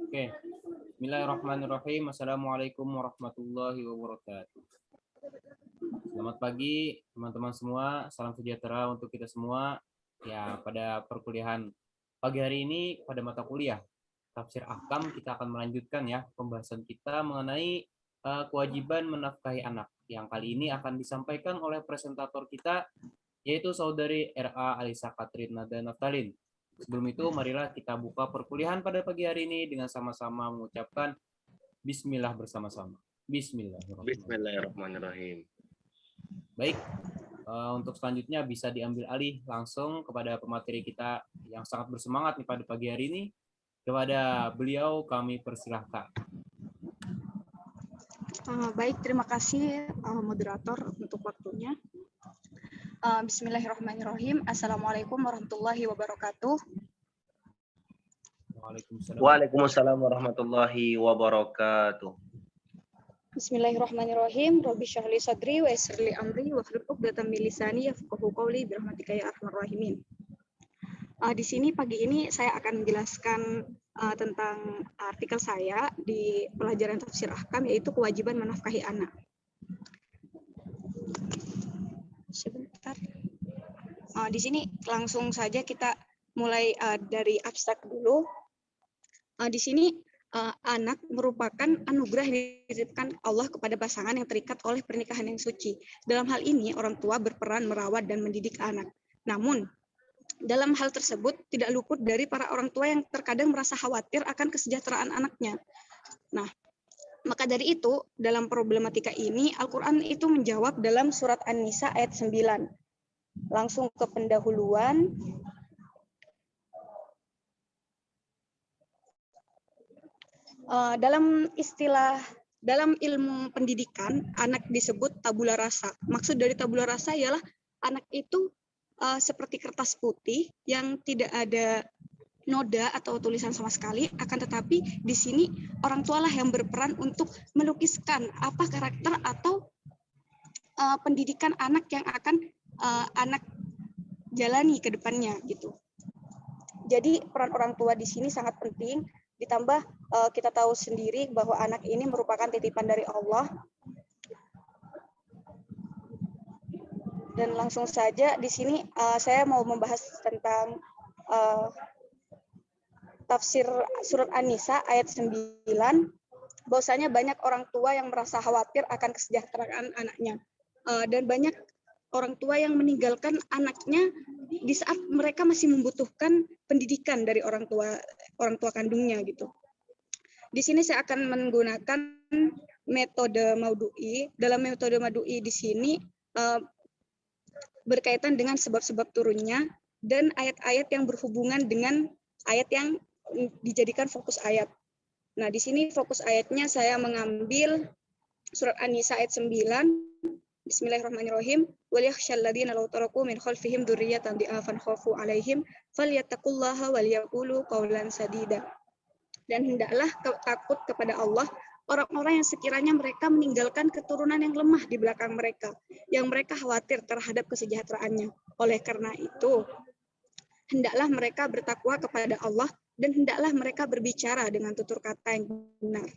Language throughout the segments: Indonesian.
Oke, Bismillahirrahmanirrahim. Assalamualaikum warahmatullahi wabarakatuh. Selamat pagi teman-teman semua. Salam sejahtera untuk kita semua. Ya, pada perkuliahan pagi hari ini pada mata kuliah Tafsir Ahkam kita akan melanjutkan ya pembahasan kita mengenai kewajiban menafkahi anak. Yang kali ini akan disampaikan oleh presentator kita yaitu saudari R.A. Alisa Katrina dan Naftalin. Sebelum itu, marilah kita buka perkuliahan pada pagi hari ini dengan sama-sama mengucapkan Bismillah bersama-sama. Bismillahirrahmanirrahim. Baik, untuk selanjutnya bisa diambil alih langsung kepada pemateri kita yang sangat bersemangat nih pada pagi hari ini. Kepada beliau kami persilahkan. Baik, terima kasih moderator untuk waktunya. Bismillahirrahmanirrahim. Assalamualaikum warahmatullahi wabarakatuh. Waalaikumsalam warahmatullahi wabarakatuh. Bismillahirrahmanirrahim. Rabbi shrah li sadri wa yassir li amri wahlul 'uqdatam min lisani yafqahu qawli birahmatika ya arhamar rahimin. Di sini pagi ini saya akan menjelaskan tentang artikel saya di pelajaran tafsir ahkam, yaitu kewajiban menafkahi anak. Sebentar. Di sini langsung saja kita mulai dari abstrak dulu. Di sini anak merupakan anugerah yang dititipkan Allah kepada pasangan yang terikat oleh pernikahan yang suci. Dalam hal ini orang tua berperan merawat dan mendidik anak. Namun dalam hal tersebut tidak luput dari para orang tua yang terkadang merasa khawatir akan kesejahteraan anaknya. Nah, maka dari itu dalam problematika ini Al-Quran itu menjawab dalam surat An-Nisa ayat 9. Langsung ke pendahuluan. Dalam ilmu pendidikan, anak disebut tabula rasa. Maksud dari tabula rasa ialah anak itu seperti kertas putih yang tidak ada noda atau tulisan sama sekali, akan tetapi di sini orang tualah yang berperan untuk melukiskan apa karakter atau pendidikan anak yang akan anak jalani ke depannya gitu. Jadi peran orang tua di sini sangat penting, ditambah kita tahu sendiri bahwa anak ini merupakan titipan dari Allah. Dan langsung saja di sini saya mau membahas tentang tafsir surat An-Nisa ayat 9, bahwasanya banyak orang tua yang merasa khawatir akan kesejahteraan anaknya. Dan banyak orang tua yang meninggalkan anaknya di saat mereka masih membutuhkan pendidikan dari orang tua kandungnya gitu. Di sini saya akan menggunakan metode Maudu'i. Dalam metode Maudu'i di sini berkaitan dengan sebab-sebab turunnya dan ayat-ayat yang berhubungan dengan ayat yang dijadikan fokus ayat. Nah, di sini fokus ayatnya saya mengambil surat An-Nisa ayat 9. Bismillahirrahmanirrahim. Waliyakhshal ladzina law taraku min khalfihim dzurriyyatan dhi'afan khafu 'alaihim falyattaqullaha walyaqulu qawlan sadida. Dan hendaklah takut kepada Allah orang-orang yang sekiranya mereka meninggalkan keturunan yang lemah di belakang mereka, yang mereka khawatir terhadap kesejahteraannya. Oleh karena itu, hendaklah mereka bertakwa kepada Allah dan hendaklah mereka berbicara dengan tutur kata yang benar.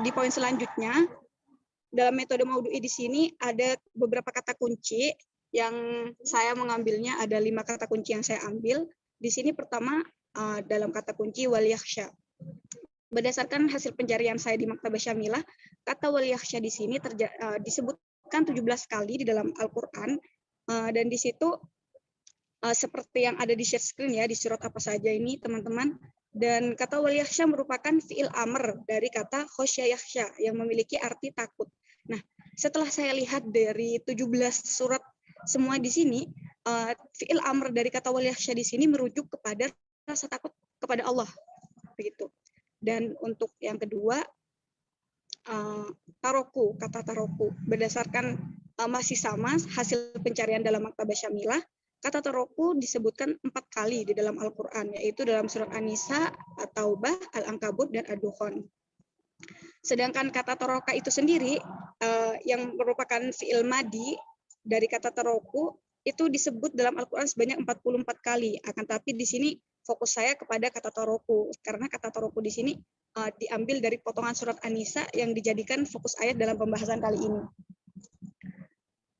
Di poin selanjutnya, dalam metode Maudu'i di sini ada beberapa kata kunci yang saya mengambilnya, ada 5 kata kunci yang saya ambil. Di sini pertama dalam kata kunci waliyakhsha. Berdasarkan hasil pencarian saya di Maktabah Syamilah, kata waliyakhsha di sini disebutkan 17 kali di dalam Al-Qur'an, dan di situ seperti yang ada di share screen ya, di surat apa saja ini teman-teman. Dan kata waliyakhsha merupakan fi'il amr dari kata khosyayakhsha yang memiliki arti takut. Nah, setelah saya lihat dari 17 surat semua di sini, fi'il amr dari kata waliyakhsha di sini merujuk kepada rasa takut kepada Allah, begitu. Dan untuk yang kedua, taroku, kata taroku, berdasarkan masih sama hasil pencarian dalam Maktabah Syamilah, kata taroku disebutkan 4 kali di dalam Al-Quran, yaitu dalam surat An-Nisa, At-Taubah, Al-Ankabut, dan Ad-Dukhan. Sedangkan kata taroka itu sendiri, yang merupakan fi'il madi dari kata taroku, itu disebut dalam Al-Quran sebanyak 44 kali. Akan tapi di sini fokus saya kepada kata toroku, karena kata toroku di sini diambil dari potongan surat An-Nisa yang dijadikan fokus ayat dalam pembahasan kali ini.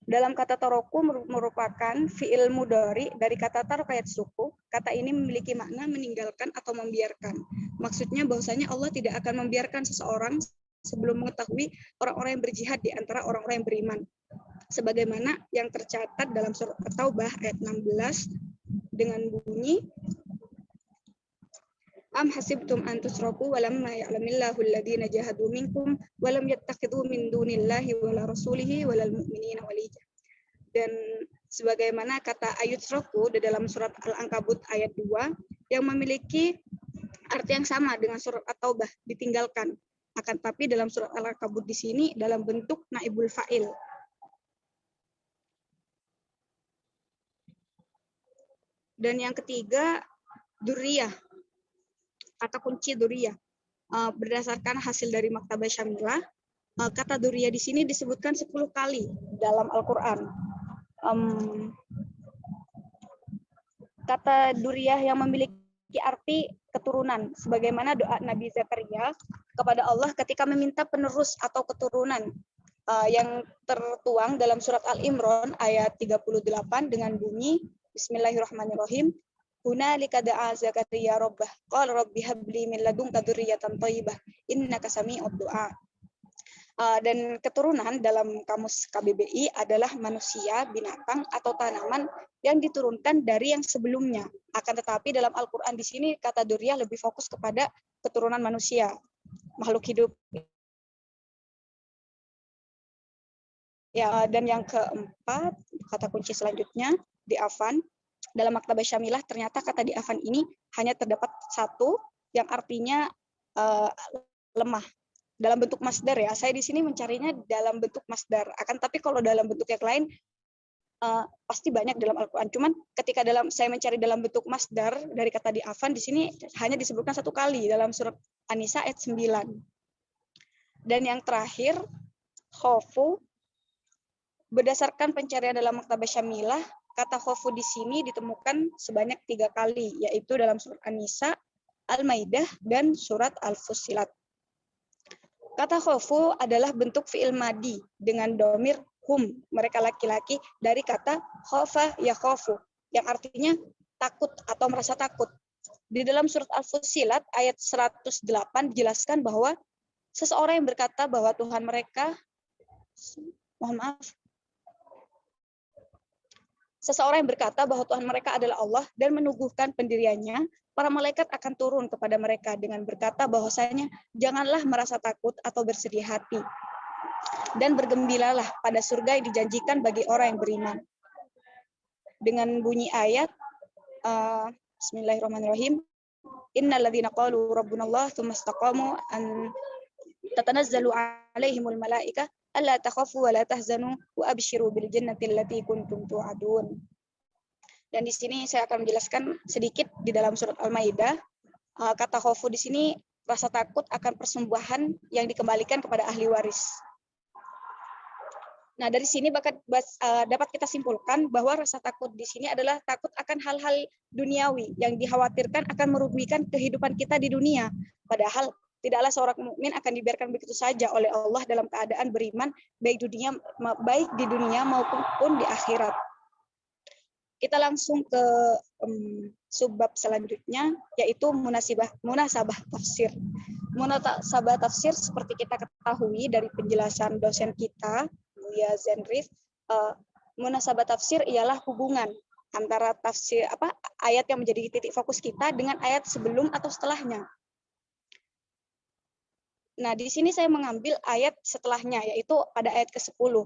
Dalam kata toroku merupakan fi'il mudhari dari kata taraka yatsuku. Kata ini memiliki makna meninggalkan atau membiarkan. Maksudnya bahwasanya Allah tidak akan membiarkan seseorang sebelum mengetahui orang-orang yang berjihad di antara orang-orang yang beriman. Sebagaimana yang tercatat dalam surat At-Taubah ayat 16 dengan bunyi Am hasibtum an tusraku walamma ya'lamillahu alladhina jahadu minkum walam yattakhidhu min dunillahi wala rasulihi walal mu'minina waliyya. Dan sebagaimana kata ayutsraku di dalam surat Al-Ankabut ayat 2 yang memiliki arti yang sama dengan surat At-Taubah, ditinggalkan. Akan tapi dalam surat Al-Ankabut di sini dalam bentuk naibul fa'il. Dan yang ketiga, duriyah. Kata kunci duriyah. Berdasarkan hasil dari Maktabah Syamilah, kata duriyah di sini disebutkan 10 kali dalam Al-Quran. Kata duriyah yang memiliki arti keturunan, sebagaimana doa Nabi Zakaria kepada Allah ketika meminta penerus atau keturunan, yang tertuang dalam surat Al-Imran ayat 38 dengan bunyi Bismillahirrahmanirrahim. Hunalika da'a Zakaria rabbah qala rabbi habli min ladunka dzurriyyatan thayyibah innaka sami'ud du'a. Dan keturunan dalam kamus KBBI adalah manusia, binatang atau tanaman yang diturunkan dari yang sebelumnya. Akan tetapi dalam Al-Qur'an di sini kata dzurriyyah lebih fokus kepada keturunan manusia, makhluk hidup. Ya, dan yang keempat, kata kunci selanjutnya di Afan. Dalam Maktabah Syamilah ternyata kata di Afan ini hanya terdapat satu yang artinya lemah dalam bentuk masdar ya. Saya di sini mencarinya dalam bentuk masdar. Akan tapi kalau dalam bentuk yang lain pasti banyak dalam Al-Qur'an. Cuman ketika saya mencari dalam bentuk masdar dari kata di Afan di sini hanya disebutkan satu kali dalam surat An-Nisa ayat 9. Dan yang terakhir, khofu. Berdasarkan pencarian dalam Maktabah Syamilah, kata khofu di sini ditemukan sebanyak 3 kali, yaitu dalam surat An-Nisa, Al-Maidah, dan surat Al-Fussilat. Kata khofu adalah bentuk fi'il madi dengan domir hum, mereka laki-laki, dari kata khofa ya khofu, yang artinya takut atau merasa takut. Di dalam surat Al-Fussilat ayat 108 dijelaskan bahwa seseorang yang berkata bahwa Tuhan mereka, seseorang yang berkata bahwa Tuhan mereka adalah Allah dan menuguhkan pendiriannya, para malaikat akan turun kepada mereka dengan berkata bahwasanya janganlah merasa takut atau bersedih hati. Dan bergembiralah pada surga yang dijanjikan bagi orang yang beriman. Dengan bunyi ayat, Bismillahirrahmanirrahim. Innal ladzina qalu rabbunallah tsumma istaqamu an tatanazzalu alaihimul malaika alla takhafu wa la tahzanu wa abshiru bil jannati allati kuntum tu'adun. Dan di sini saya akan menjelaskan sedikit di dalam surat Al-Maidah. Kata khaufu di sini rasa takut akan persembahan yang dikembalikan kepada ahli waris. Nah, dari sini dapat kita simpulkan bahwa rasa takut di sini adalah takut akan hal-hal duniawi yang dikhawatirkan akan merugikan kehidupan kita di dunia. Padahal tidaklah seorang mukmin akan dibiarkan begitu saja oleh Allah dalam keadaan beriman baik di dunia maupun di akhirat. Kita langsung ke subbab selanjutnya, yaitu munasabah tafsir. Munasabah tafsir seperti kita ketahui dari penjelasan dosen kita, Buya Zenrif, munasabah tafsir ialah hubungan antara tafsir ayat yang menjadi titik fokus kita dengan ayat sebelum atau setelahnya. Nah, di sini saya mengambil ayat setelahnya, yaitu pada ayat ke-10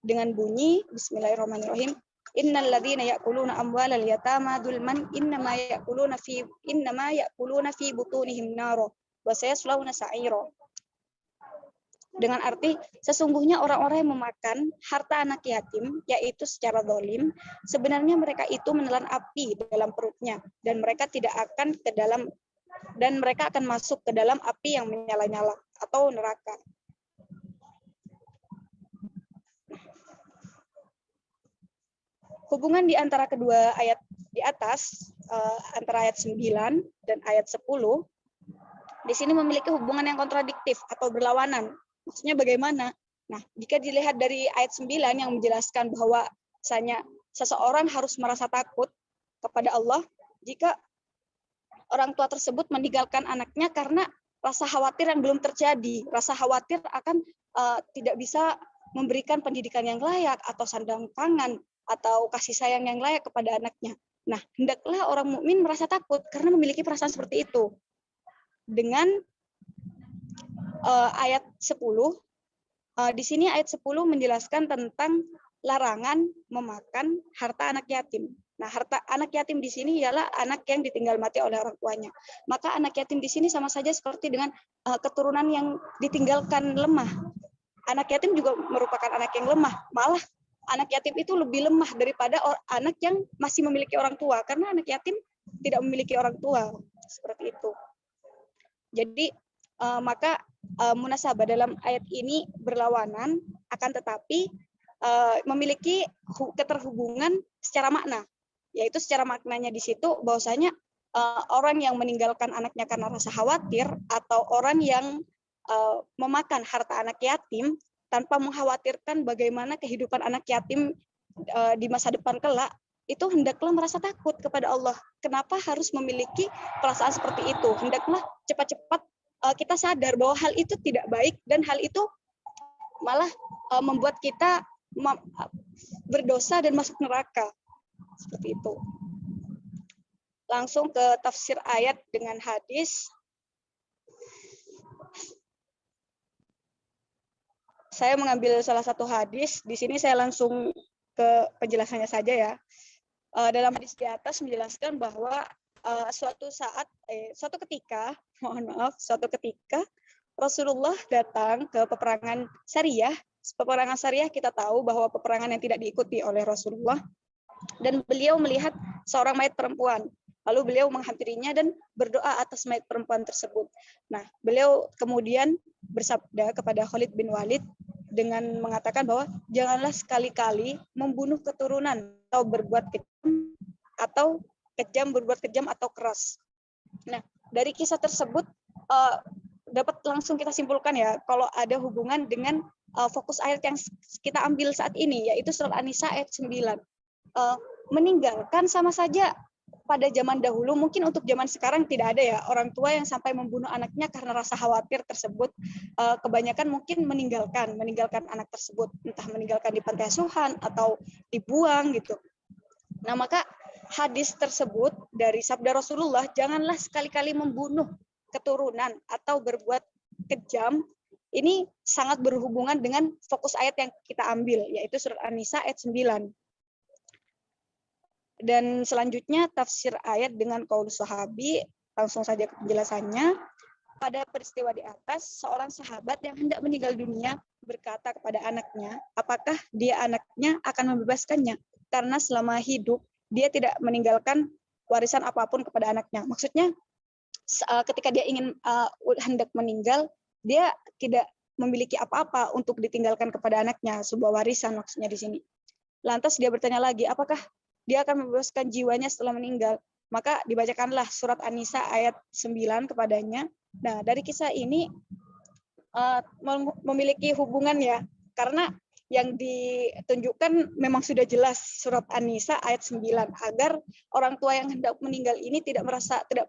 dengan bunyi Bismillahirrahmanirrahim. Innal ladzina ya'kuluna amwalal yatama dzulman innama ya'kuluna fi butunihim naro wa sayaslawna sa'ira. Dengan arti sesungguhnya orang-orang yang memakan harta anak yatim, yaitu secara zalim, sebenarnya mereka itu menelan api dalam perutnya dan mereka akan masuk ke dalam api yang menyala-nyala atau neraka. Hubungan di antara kedua ayat di atas antara ayat 9 dan ayat 10 di sini memiliki hubungan yang kontradiktif atau berlawanan. Maksudnya bagaimana? Nah, jika dilihat dari ayat 9 yang menjelaskan bahwa misalnya seseorang harus merasa takut kepada Allah jika orang tua tersebut meninggalkan anaknya karena rasa khawatir yang belum terjadi, rasa khawatir akan tidak bisa memberikan pendidikan yang layak atau sandang pangan atau kasih sayang yang layak kepada anaknya. Nah, hendaklah orang mukmin merasa takut karena memiliki perasaan seperti itu. Dengan ayat 10, di sini ayat 10 menjelaskan tentang larangan memakan harta anak yatim. Nah, harta anak yatim di sini ialah anak yang ditinggal mati oleh orang tuanya. Maka anak yatim di sini sama saja seperti dengan keturunan yang ditinggalkan lemah. Anak yatim juga merupakan anak yang lemah. Malah anak yatim itu lebih lemah daripada anak yang masih memiliki orang tua. Karena anak yatim tidak memiliki orang tua. Seperti itu. Jadi, maka munasabah dalam ayat ini berlawanan, akan tetapi memiliki keterhubungan secara makna. Yaitu secara maknanya di situ bahwasanya orang yang meninggalkan anaknya karena rasa khawatir atau orang yang memakan harta anak yatim tanpa mengkhawatirkan bagaimana kehidupan anak yatim di masa depan kelak, itu hendaklah merasa takut kepada Allah. Kenapa harus memiliki perasaan seperti itu? Hendaklah cepat-cepat kita sadar bahwa hal itu tidak baik dan hal itu malah membuat kita berdosa dan masuk neraka. Seperti itu. Langsung ke tafsir ayat dengan hadis. Saya mengambil salah satu hadis. Di sini saya langsung ke penjelasannya saja ya. Dalam hadis di atas menjelaskan bahwa suatu ketika Rasulullah datang ke peperangan Sariyah. Peperangan Sariyah kita tahu bahwa peperangan yang tidak diikuti oleh Rasulullah. Dan beliau melihat seorang mayat perempuan. Lalu beliau menghampirinya dan berdoa atas mayat perempuan tersebut. Nah, beliau kemudian bersabda kepada Khalid bin Walid dengan mengatakan bahwa janganlah sekali-kali membunuh keturunan atau berbuat kejam atau keras. Nah, dari kisah tersebut dapat langsung kita simpulkan ya kalau ada hubungan dengan fokus ayat yang kita ambil saat ini, yaitu surat An-Nisa ayat 9. Meninggalkan sama saja pada zaman dahulu, mungkin untuk zaman sekarang tidak ada ya orang tua yang sampai membunuh anaknya karena rasa khawatir tersebut. Kebanyakan mungkin meninggalkan anak tersebut, entah meninggalkan di panti asuhan atau dibuang gitu. Nah, maka hadis tersebut dari sabda Rasulullah, janganlah sekali-kali membunuh keturunan atau berbuat kejam, ini sangat berhubungan dengan fokus ayat yang kita ambil, yaitu surat An-Nisa ayat 9. Dan selanjutnya tafsir ayat dengan qaul sahabi, langsung saja ke penjelasannya. Pada peristiwa di atas, seorang sahabat yang hendak meninggal dunia berkata kepada anaknya, apakah dia anaknya akan membebaskannya? Karena selama hidup, dia tidak meninggalkan warisan apapun kepada anaknya. Maksudnya, ketika dia ingin hendak meninggal, dia tidak memiliki apa-apa untuk ditinggalkan kepada anaknya, sebuah warisan maksudnya di sini. Lantas dia bertanya lagi, apakah dia akan membebaskan jiwanya setelah meninggal? Maka dibacakanlah surat An-Nisa ayat 9 kepadanya. Nah, dari kisah ini memiliki hubungan ya, karena yang ditunjukkan memang sudah jelas surat An-Nisa ayat 9, agar orang tua yang hendak meninggal ini tidak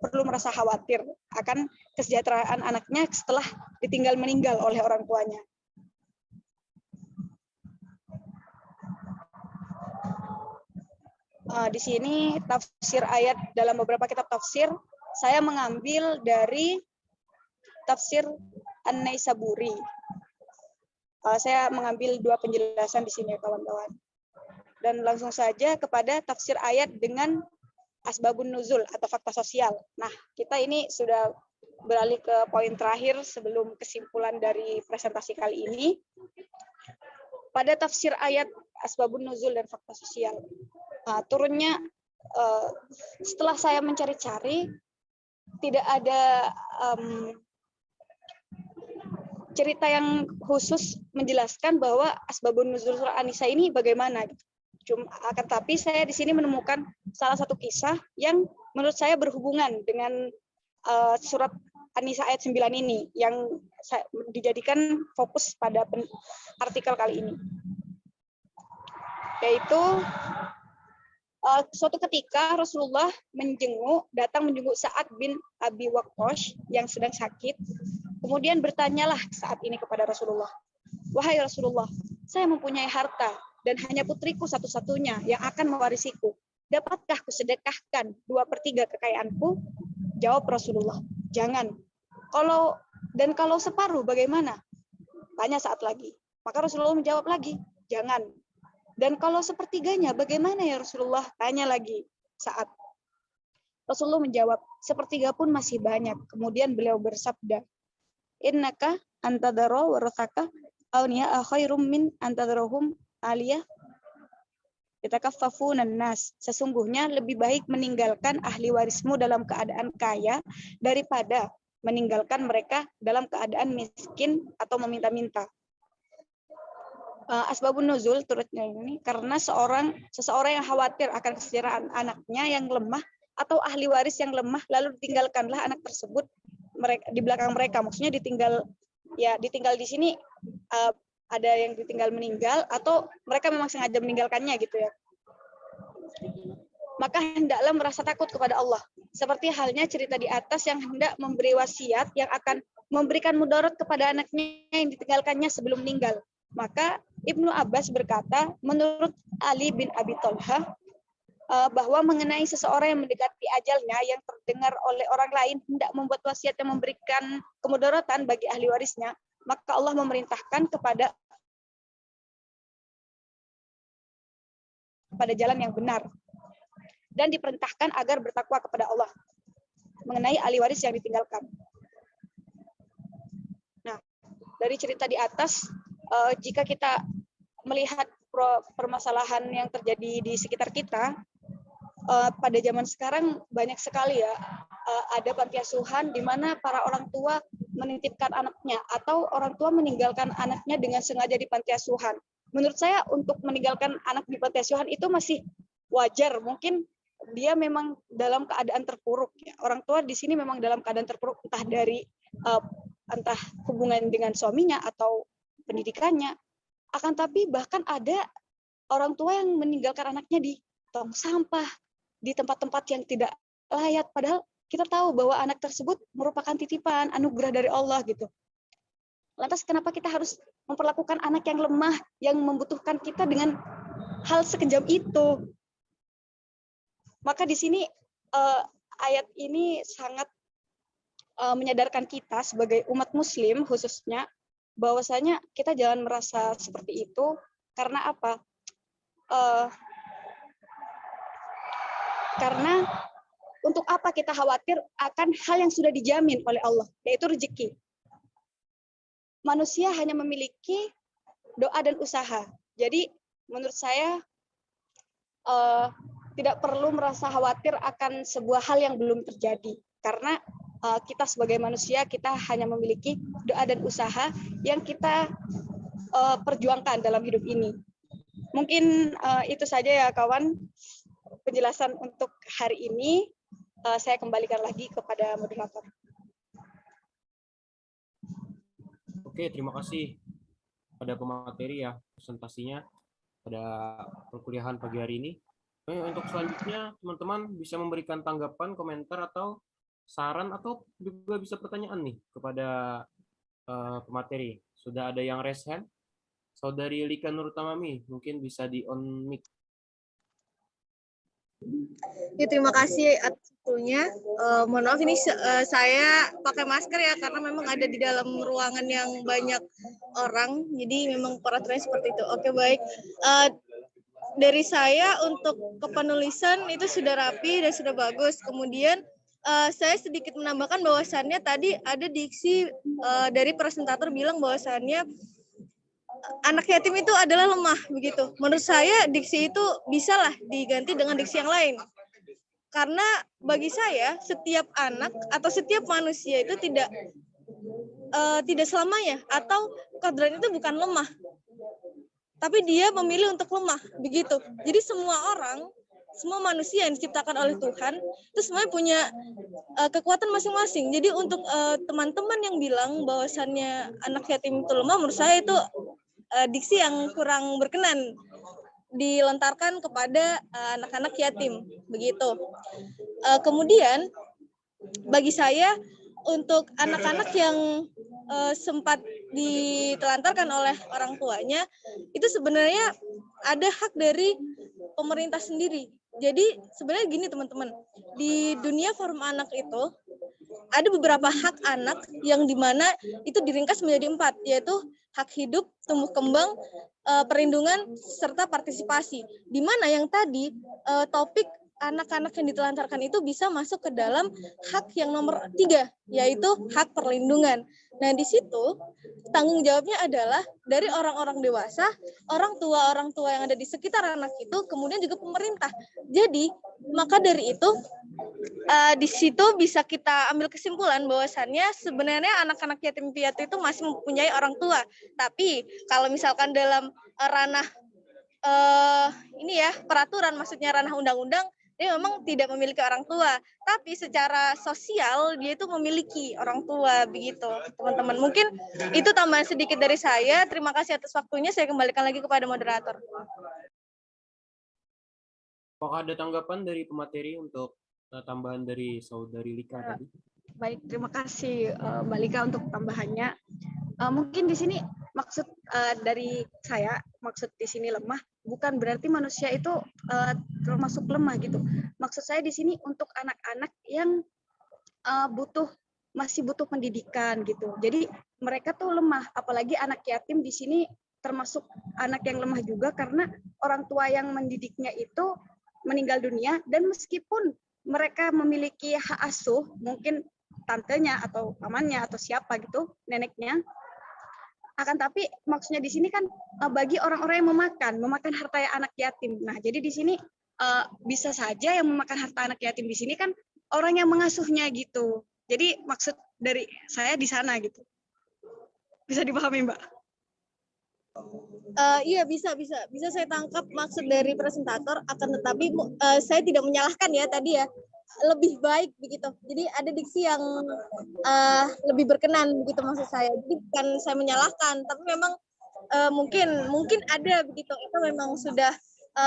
perlu merasa khawatir akan kesejahteraan anaknya setelah ditinggal meninggal oleh orang tuanya. Di sini tafsir ayat dalam beberapa kitab tafsir, saya mengambil dari tafsir An-Naisaburi. Saya mengambil dua penjelasan di sini, kawan-kawan. Dan langsung saja kepada tafsir ayat dengan asbabun nuzul atau fakta sosial. Nah, kita ini sudah beralih ke poin terakhir sebelum kesimpulan dari presentasi kali ini. Pada tafsir ayat asbabun nuzul dan fakta sosial, turunnya setelah saya mencari-cari, tidak ada cerita yang khusus menjelaskan bahwa asbabun nuzul surah An-Nisa ini bagaimana. Tapi saya di sini menemukan salah satu kisah yang menurut saya berhubungan dengan surat An-Nisa ayat 9 ini yang dijadikan fokus pada artikel kali ini. Yaitu suatu ketika Rasulullah datang menjenguk Sa'ad bin Abi Waqqas yang sedang sakit. Kemudian bertanyalah saat ini kepada Rasulullah, "Wahai Rasulullah, saya mempunyai harta dan hanya putriku satu-satunya yang akan mewarisiku. Dapatkah kusedekahkan 2/3 kekayaanku?" Jawab Rasulullah, "Jangan. Kalau separuh bagaimana?" Tanya Sa'ad lagi. Maka Rasulullah menjawab lagi, "Jangan. Dan kalau sepertiganya bagaimana ya Rasulullah?" Tanya lagi Sa'ad. Rasulullah menjawab, "Sepertiga pun masih banyak." Kemudian beliau bersabda, "Innaka antadara warathaka awniya khairum min antadarahum aliyah yatakaffafuna nas." Sesungguhnya lebih baik meninggalkan ahli warismu dalam keadaan kaya daripada meninggalkan mereka dalam keadaan miskin atau meminta-minta. Asbabun nuzul turutnya ini karena seseorang yang khawatir akan kesejahteraan anaknya yang lemah atau ahli waris yang lemah, lalu ditinggalkanlah anak tersebut di belakang mereka. Maksudnya ditinggal di sini ada yang ditinggal meninggal atau mereka memang sengaja meninggalkannya gitu ya. Maka hendaklah merasa takut kepada Allah. Seperti halnya cerita di atas yang hendak memberi wasiat yang akan memberikan mudarat kepada anaknya yang ditinggalkannya sebelum meninggal. Maka Ibnu Abbas berkata, menurut Ali bin Abi Thalha, bahwa mengenai seseorang yang mendekati ajalnya yang terdengar oleh orang lain hendak membuat wasiat yang memberikan kemudaratan bagi ahli warisnya, maka Allah memerintahkan kepada jalan yang benar dan diperintahkan agar bertakwa kepada Allah mengenai ahli waris yang ditinggalkan. Nah, dari cerita di atas, jika kita melihat permasalahan yang terjadi di sekitar kita, pada zaman sekarang banyak sekali ya, ada panti asuhan di mana para orang tua menitipkan anaknya atau orang tua meninggalkan anaknya dengan sengaja di panti asuhan. Menurut saya untuk meninggalkan anak di panti asuhan itu masih wajar, mungkin dia memang dalam keadaan terpuruk. Ya. Orang tua di sini memang dalam keadaan terpuruk, entah hubungan dengan suaminya atau pendidikannya. Akan tapi bahkan ada orang tua yang meninggalkan anaknya di tong sampah, di tempat-tempat yang tidak layak, padahal kita tahu bahwa anak tersebut merupakan titipan anugerah dari Allah gitu. Lantas kenapa kita harus memperlakukan anak yang lemah, yang membutuhkan kita dengan hal sekejam itu? Maka di sini ayat ini sangat menyadarkan kita sebagai umat muslim khususnya, bahwasanya kita jangan merasa seperti itu. Karena apa? Karena untuk apa kita khawatir akan hal yang sudah dijamin oleh Allah, yaitu rezeki. Manusia hanya memiliki doa dan usaha. Jadi menurut saya tidak perlu merasa khawatir akan sebuah hal yang belum terjadi. Karena kita sebagai manusia, kita hanya memiliki doa dan usaha yang kita perjuangkan dalam hidup ini. Mungkin itu saja ya kawan, penjelasan untuk hari ini. Saya kembalikan lagi kepada moderator. Oke, terima kasih pada pemateri ya presentasinya pada perkuliahan pagi hari ini. Untuk selanjutnya teman-teman bisa memberikan tanggapan, komentar atau saran atau juga bisa pertanyaan nih kepada pemateri. Sudah ada yang raise hand? Saudari Lika Nurtamami, mungkin bisa di on mic. Ya, terima kasih atas waktunya. Mohon maaf ini saya pakai masker ya karena memang ada di dalam ruangan yang banyak orang, jadi memang peraturannya seperti itu. Oke, baik. Dari saya untuk kepenulisan itu sudah rapi dan sudah bagus. Kemudian saya sedikit menambahkan bahwasannya tadi ada diksi dari presentator bilang bahwasannya anak yatim itu adalah lemah begitu. Menurut saya diksi itu bisalah diganti dengan diksi yang lain. Karena bagi saya setiap anak atau setiap manusia itu tidak selamanya atau kodratnya itu bukan lemah. Tapi dia memilih untuk lemah begitu. Jadi semua orang semua manusia yang diciptakan oleh Tuhan itu semuanya punya kekuatan masing-masing. Jadi untuk teman-teman yang bilang bahwasannya anak yatim itu lemah, menurut saya itu diksi yang kurang berkenan dilontarkan kepada anak-anak yatim, begitu. Kemudian bagi saya untuk anak-anak yang sempat ditelantarkan oleh orang tuanya, itu sebenarnya ada hak dari pemerintah sendiri. Jadi sebenarnya gini teman-teman, di dunia forum anak itu ada beberapa hak anak yang dimana itu diringkas menjadi 4, yaitu hak hidup, tumbuh kembang, perlindungan, serta partisipasi. Di mana yang tadi topik anak-anak yang ditelantarkan itu bisa masuk ke dalam hak yang nomor 3, yaitu hak perlindungan. Nah, di situ tanggung jawabnya adalah dari orang-orang dewasa, orang tua yang ada di sekitar anak itu, kemudian juga pemerintah. Jadi, maka dari itu, di situ bisa kita ambil kesimpulan bahwasannya sebenarnya anak-anak yatim piatu itu masih mempunyai orang tua. Tapi, kalau misalkan dalam ranah peraturan, maksudnya ranah undang-undang, dia memang tidak memiliki orang tua, tapi secara sosial dia itu memiliki orang tua, begitu teman-teman. Mungkin itu tambahan sedikit dari saya. Terima kasih atas waktunya. Saya kembalikan lagi kepada moderator. Apakah ada tanggapan dari pemateri untuk tambahan dari Saudari Lika tadi? Baik, terima kasih Mbak Lika untuk tambahannya. Mungkin di sini maksud dari saya, maksud di sini lemah bukan berarti manusia itu termasuk lemah gitu. Maksud saya di sini untuk anak-anak yang masih butuh pendidikan gitu. Jadi mereka tuh lemah, apalagi anak yatim di sini termasuk anak yang lemah juga karena orang tua yang mendidiknya itu meninggal dunia, dan meskipun mereka memiliki hak asuh, mungkin tantenya atau pamannya atau siapa gitu, neneknya, akan tapi maksudnya di sini kan bagi orang-orang yang memakan harta anak yatim. Nah, jadi di sini bisa saja yang memakan harta anak yatim di sini kan orang yang mengasuhnya gitu. Jadi maksud dari saya di sana gitu. Bisa dipahami, Mbak? Iya, bisa saya tangkap maksud dari presentator, akan tetapi saya tidak menyalahkan ya tadi ya, lebih baik begitu. Jadi ada diksi yang lebih berkenan begitu maksud saya. Jadi bukan saya menyalahkan, tapi memang mungkin ada begitu, atau memang sudah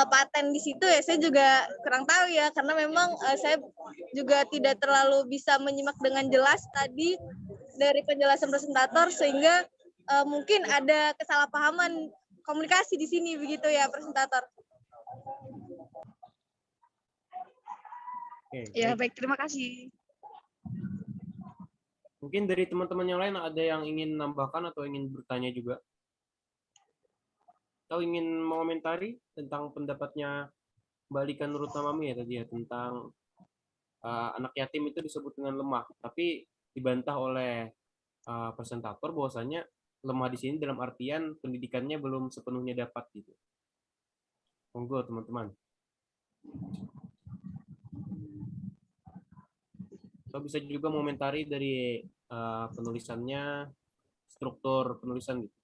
paten di situ ya. Saya juga kurang tahu ya, karena memang saya juga tidak terlalu bisa menyimak dengan jelas tadi dari penjelasan presentator, sehingga mungkin ada kesalahpahaman komunikasi di sini begitu ya presentator. Oke, Ya, baik, terima kasih. Mungkin dari teman-teman yang lain ada yang ingin menambahkan atau ingin bertanya juga? Atau ingin mengomentari tentang pendapatnya Mbak Lika Nurut Tamami ya tadi ya, tentang anak yatim itu disebut dengan lemah, tapi dibantah oleh presentator bahwasanya lemah di sini dalam artian pendidikannya belum sepenuhnya dapat gitu. Monggo teman-teman. Atau bisa juga mengomentari dari penulisannya, struktur penulisan gitu.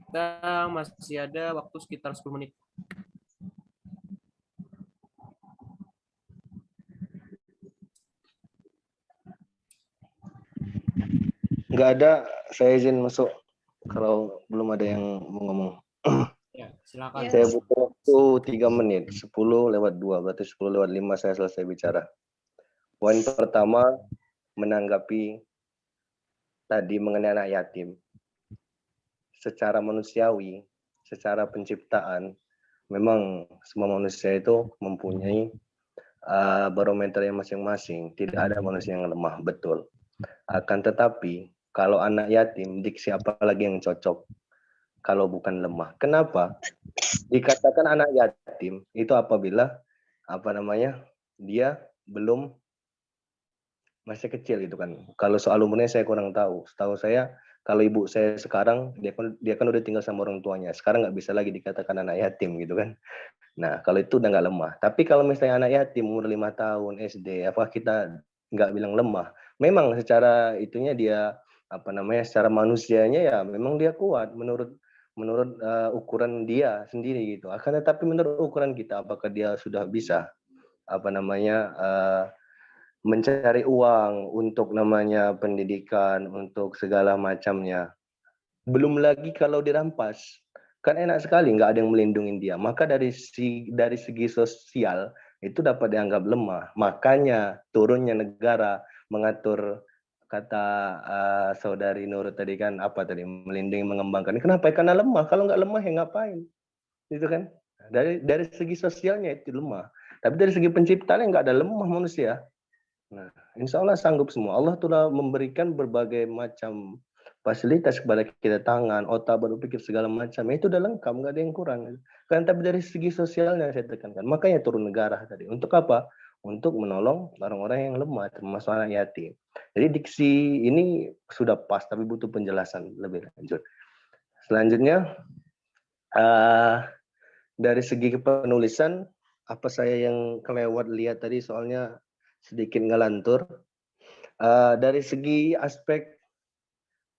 Kita masih ada waktu sekitar 10 menit. Nggak ada, saya izin masuk kalau belum ada yang mau ngomong. Ya, silakan. Saya butuh waktu 3 menit, 10 lewat 2, berarti 10 lewat 5 saya selesai bicara. Poin pertama, menanggapi tadi mengenai anak yatim. Secara manusiawi, secara penciptaan, memang semua manusia itu mempunyai barometer yang masing-masing. Tidak ada manusia yang lemah, betul. Akan tetapi, kalau anak yatim, diksi apa lagi yang cocok kalau bukan lemah? Kenapa? Dikatakan anak yatim itu apabila dia belum masih kecil gitu kan. Kalau soal umurnya saya kurang tahu. Setahu saya kalau ibu saya sekarang dia kan udah tinggal sama orang tuanya. Sekarang nggak bisa lagi dikatakan anak yatim gitu kan. Nah, kalau itu udah nggak lemah. Tapi kalau misalnya anak yatim umur 5 tahun SD, apakah kita nggak bilang lemah? Memang secara itunya dia secara manusianya ya memang dia kuat menurut menurut ukuran dia sendiri gitu. Akan tetapi menurut ukuran kita, apakah dia sudah bisa mencari uang untuk namanya pendidikan, untuk segala macamnya. Belum lagi kalau dirampas, kan enak sekali nggak ada yang melindungi dia. Maka dari segi sosial itu dapat dianggap lemah. Makanya turunnya negara mengatur, kata saudari Nur tadi kan melindungi, mengembangkan. Kenapa? Karena lemah. Kalau nggak lemah ya ngapain? Gitu kan? Dari segi sosialnya itu lemah. Tapi dari segi penciptanya nggak ada lemah manusia. Nah, insya Allah sanggup semua. Allah telah memberikan berbagai macam fasilitas kepada kita, tangan, otak, berpikir segala macam. Itu udah lengkap, nggak ada yang kurang. Kan tapi dari segi sosialnya saya tekankan. Makanya turun negara tadi. Untuk apa? Untuk menolong orang-orang yang lemah, termasuk anak yatim. Jadi diksi ini sudah pas, tapi butuh penjelasan lebih lanjut. Selanjutnya, dari segi penulisan, apa saya yang kelewat lihat tadi soalnya sedikit ngelantur. Dari segi aspek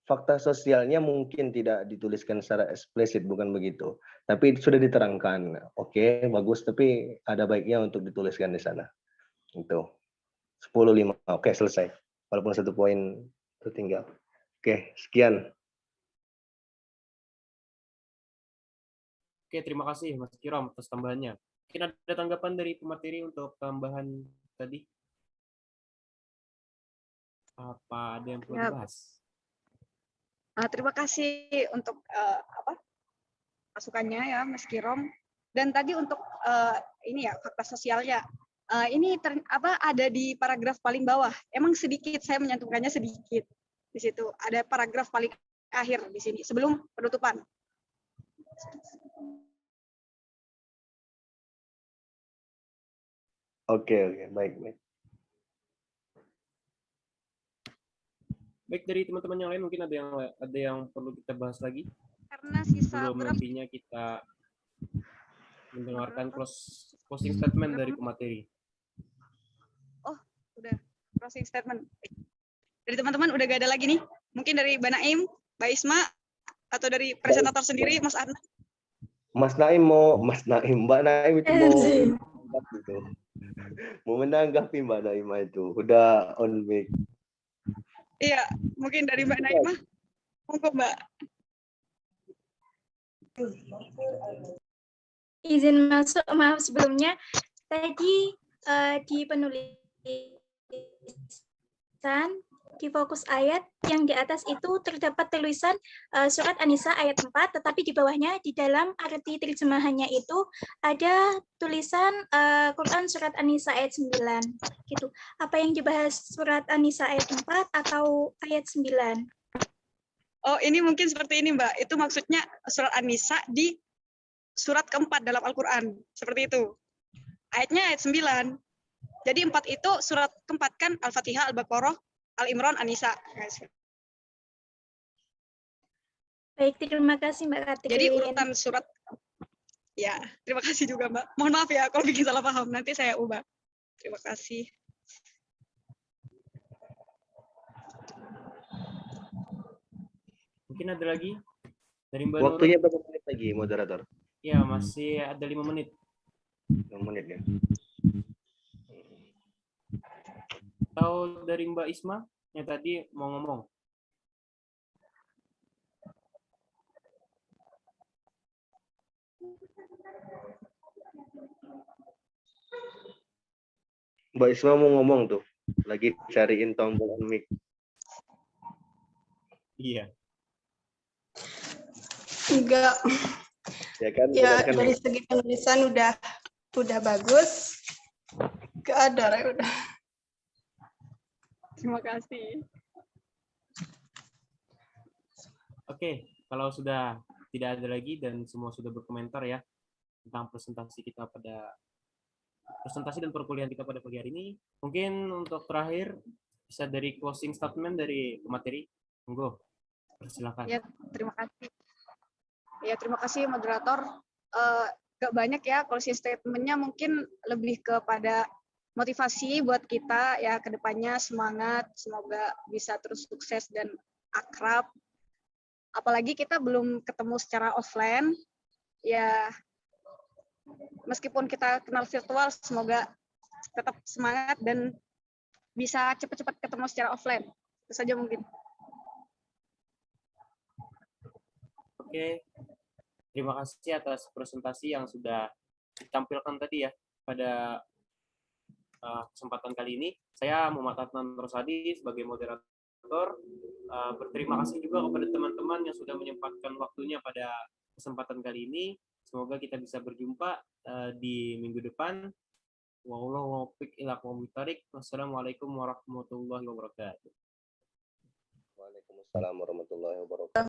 fakta sosialnya mungkin tidak dituliskan secara eksplisit, bukan begitu. Tapi sudah diterangkan. Oke, bagus, tapi ada baiknya untuk dituliskan di sana. Itu 10.5. Oke, selesai. Walaupun 1 poin tertinggal. Oke, sekian. Oke, terima kasih Mas Kiram atas tambahannya. Mungkin ada tanggapan dari pemateri untuk tambahan tadi? Apa ada yang perlu dibahas? Terima kasih untuk masukannya ya Mas Kirom. Dan tadi untuk ini ya fakta sosialnya. Ini ada di paragraf paling bawah. Emang sedikit, saya menyantumkannya sedikit. Di situ ada paragraf paling akhir di sini sebelum penutupan. Oke, baik. Baik, dari teman-teman yang lain mungkin ada yang perlu kita bahas lagi. Karena sisa sebelum nantinya kita mendengarkan closing statement dari pemateri. Oh, udah closing statement. Dari teman-teman udah gak ada lagi nih. Mungkin dari Mbak Naim, Mbak Isma, atau dari presentator sendiri, Mas Arna. Mbak Naim itu mau menanggapi Mbak Naimah itu. Udah on mic. Iya, mungkin dari Mbak Naimah. Monggo Mbak. Izin masuk, maaf sebelumnya. Tadi di penulisan, di fokus ayat yang di atas itu terdapat tulisan surat An-Nisa ayat 4, tetapi di bawahnya di dalam arti terjemahannya itu ada tulisan Quran surat An-Nisa ayat 9 gitu. Apa yang dibahas surat An-Nisa ayat 4 atau ayat 9? Oh, ini mungkin seperti ini Mbak. Itu maksudnya surat An-Nisa di surat keempat dalam Al-Quran. Seperti itu. Ayatnya ayat 9. Jadi 4 itu surat keempat kan Al-Fatihah, Al-Baqarah, Al-Imran, An-Nisa. Baik, terima kasih Mbak Katrin. Jadi urutan surat. Ya, terima kasih juga Mbak. Mohon maaf ya kalau bikin salah paham. Nanti saya ubah. Terima kasih. Mungkin ada lagi dari Mbak Waktunya Nurul? berapa menit lagi, moderator? Ya, masih ada 5 menit. 5 menit ya. Atau dari Mbak Isma yang tadi mau ngomong? Mbak Isma mau ngomong tuh. Lagi cariin tombol mic. Iya. Enggak. Ya kan? Ya, kan? dari segi penulisan udah bagus. Gak ada, ya udah. Terima kasih. Oke, kalau sudah tidak ada lagi dan semua sudah berkomentar ya tentang presentasi dan perkuliahan kita pada pagi hari ini. Mungkin untuk terakhir bisa dari closing statement dari pemateri. Monggo, silakan. Ya, terima kasih. Ya, terima kasih moderator. Gak banyak ya closing statement-nya, mungkin lebih kepada motivasi buat kita ya ke depannya, semangat, semoga bisa terus sukses dan akrab. Apalagi kita belum ketemu secara offline. Ya, meskipun kita kenal virtual, semoga tetap semangat dan bisa cepat-cepat ketemu secara offline. Itu saja mungkin. Oke, terima kasih atas presentasi yang sudah ditampilkan tadi ya pada kesempatan kali ini. Saya Muhammad Adnan Rosadi sebagai moderator. Berterima kasih juga kepada teman-teman yang sudah menyempatkan waktunya pada kesempatan kali ini. Semoga kita bisa berjumpa di minggu depan. Wassalamualaikum warahmatullahi wabarakatuh. Waalaikumsalam warahmatullahi wabarakatuh.